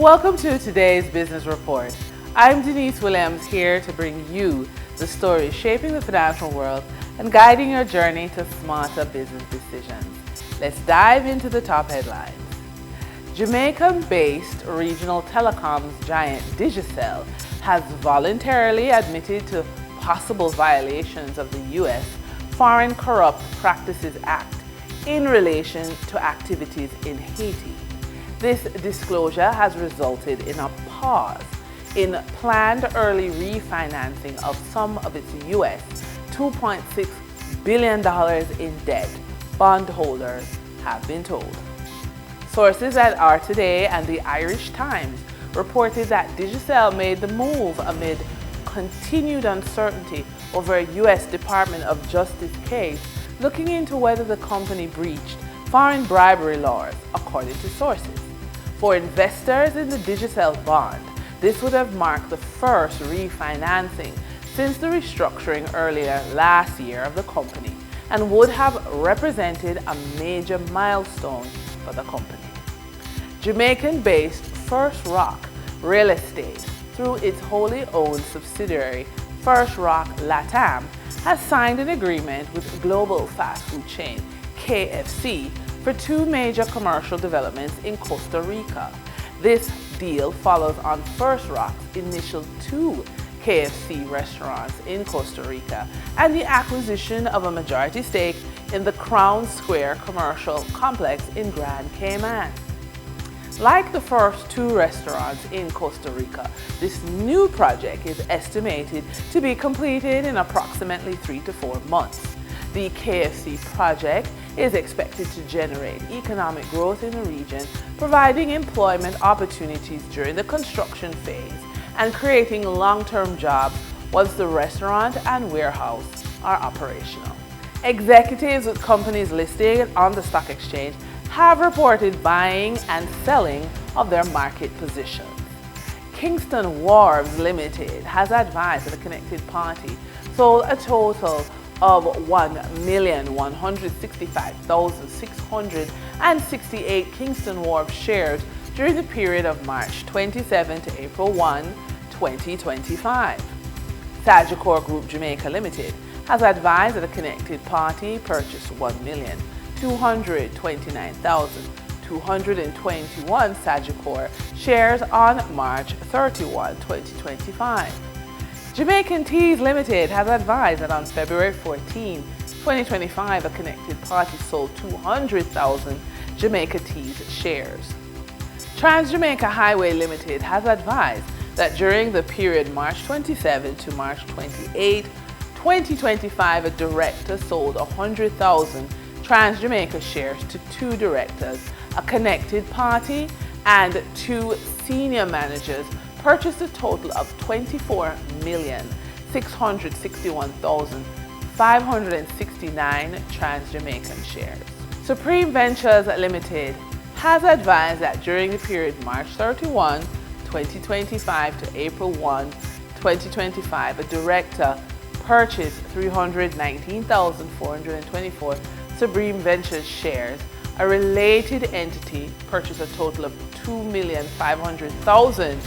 Welcome to today's Business Report. I'm Denise Williams, here to bring you the stories shaping the financial world and guiding your journey to smarter business decisions. Let's dive into the top headlines. Jamaican-based regional telecoms giant Digicel has voluntarily admitted to possible violations of the U.S. Foreign Corrupt Practices Act in relation to activities in Haiti. This disclosure has resulted in a pause in planned early refinancing of some of its U.S. $2.6 billion in debt, bondholders have been told. Sources at Our Today and the Irish Times reported that Digicel made the move amid continued uncertainty over a U.S. Department of Justice case looking into whether the company breached foreign bribery laws, according to sources. For investors in the Digicel bond, this would have marked the first refinancing since the restructuring earlier last year of the company and would have represented a major milestone for the company. Jamaican-based First Rock Real Estate, through its wholly owned subsidiary First Rock LATAM, has signed an agreement with global fast food chain KFC for two major commercial developments in Costa Rica. This deal follows on First Rock's initial two KFC restaurants in Costa Rica and the acquisition of a majority stake in the Crown Square commercial complex in Grand Cayman. Like the first two restaurants in Costa Rica, this new project is estimated to be completed in approximately 3 to 4 months. The KFC project is expected to generate economic growth in the region, providing employment opportunities during the construction phase and creating long-term jobs once the restaurant and warehouse are operational. Executives with companies listed on the stock exchange have reported buying and selling of their market positions. Kingston Wharves Limited has advised that a connected party sold a total of 1,165,668 Kingston Wharves shares during the period of March 27 to April 1, 2025. Sagicor Group Jamaica Limited has advised that a connected party purchased 1,229,221 Sagicor shares on March 31, 2025. Jamaican Teas Limited has advised that on February 14, 2025, a connected party sold 200,000 Jamaica Teas shares. Trans-Jamaica Highway Limited has advised that during the period March 27 to March 28, 2025, a director sold 100,000 Trans-Jamaica shares to two directors. A connected party and two senior managers purchased a total of 24,661,569 Trans-Jamaican shares. Supreme Ventures Limited has advised that during the period March 31, 2025 to April 1, 2025, a director purchased 319,424 Supreme Ventures shares. A related entity purchased a total of 2,500,000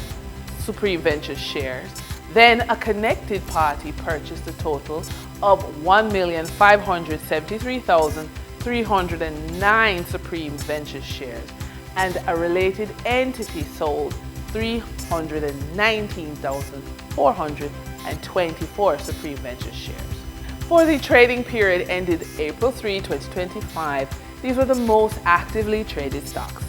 Supreme Ventures shares. Then a connected party purchased a total of 1,573,309 Supreme Ventures shares, and a related entity sold 319,424 Supreme Ventures shares. For the trading period ended April 3, 2025, these were the most actively traded stocks.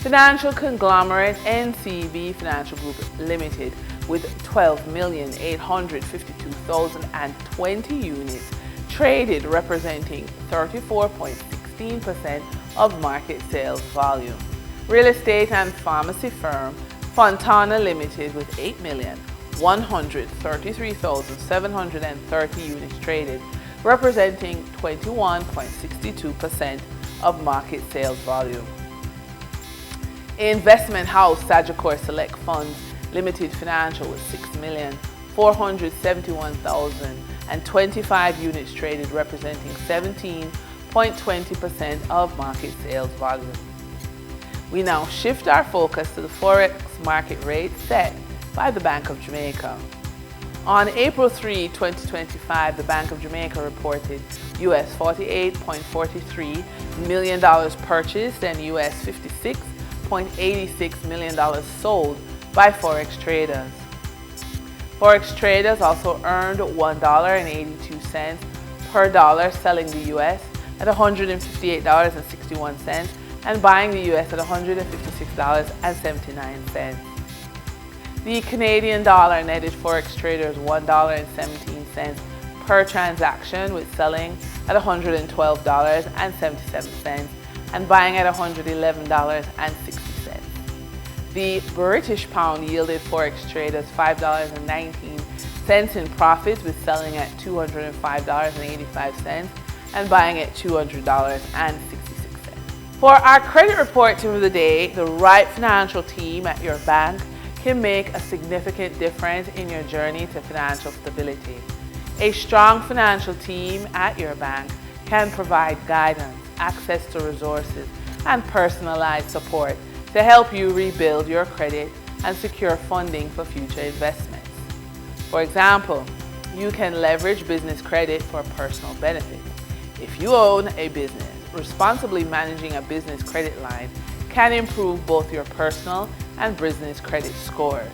Financial conglomerate NCB Financial Group Limited with 12,852,020 units traded, representing 34.16% of market sales volume. Real estate and pharmacy firm Fontana Limited with 8,133,730 units traded, representing 21.62% of market sales volume. Investment house Sagicor Select Funds Limited Financial with 6,471,025 units traded, representing 17.20% of market sales volume. We now shift our focus to the Forex market rate set by the Bank of Jamaica. On April 3, 2025, the Bank of Jamaica reported US $48.43 million purchased and US $56.86 million sold by Forex traders. Forex traders also earned $1.82 per dollar selling the US at $158.61 and buying the US at $156.79. The Canadian dollar netted Forex traders $1.17 per transaction, with selling at $112.77 and buying at $111.60. The British pound yielded Forex traders $5.19 in profits, with selling at $205.85 and buying at $200.66. For our credit report tip of the day, the right financial team at your bank can make a significant difference in your journey to financial stability. A strong financial team at your bank can provide guidance, access to resources, and personalized support to help you rebuild your credit and secure funding for future investments. For example, you can leverage business credit for personal benefit. If you own a business, responsibly managing a business credit line can improve both your personal and business credit scores.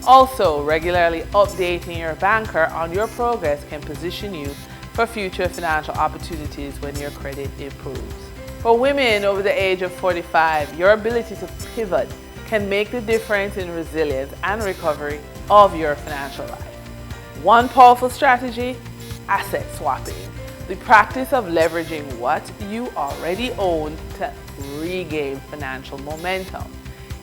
Also, regularly updating your banker on your progress can position you for future financial opportunities when your credit improves. For women over the age of 45, your ability to pivot can make the difference in resilience and recovery of your financial life. One powerful strategy: asset swapping. The practice of leveraging what you already own to regain financial momentum.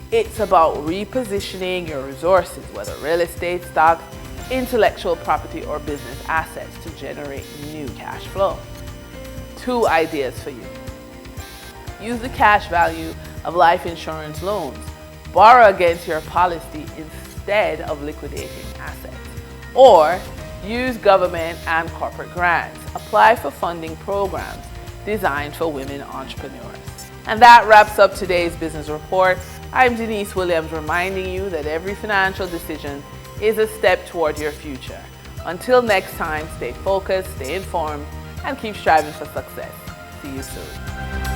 It's about repositioning your resources, whether real estate, stocks, intellectual property, or business assets, to generate new cash flow. 2 ideas for you. Use the cash value of life insurance loans. Borrow against your policy instead of liquidating assets. Or use government and corporate grants. Apply for funding programs designed for women entrepreneurs. And that wraps up today's business report. I'm Denise Williams, reminding you that every financial decision is a step toward your future. Until next time, stay focused, stay informed, and keep striving for success. See you soon.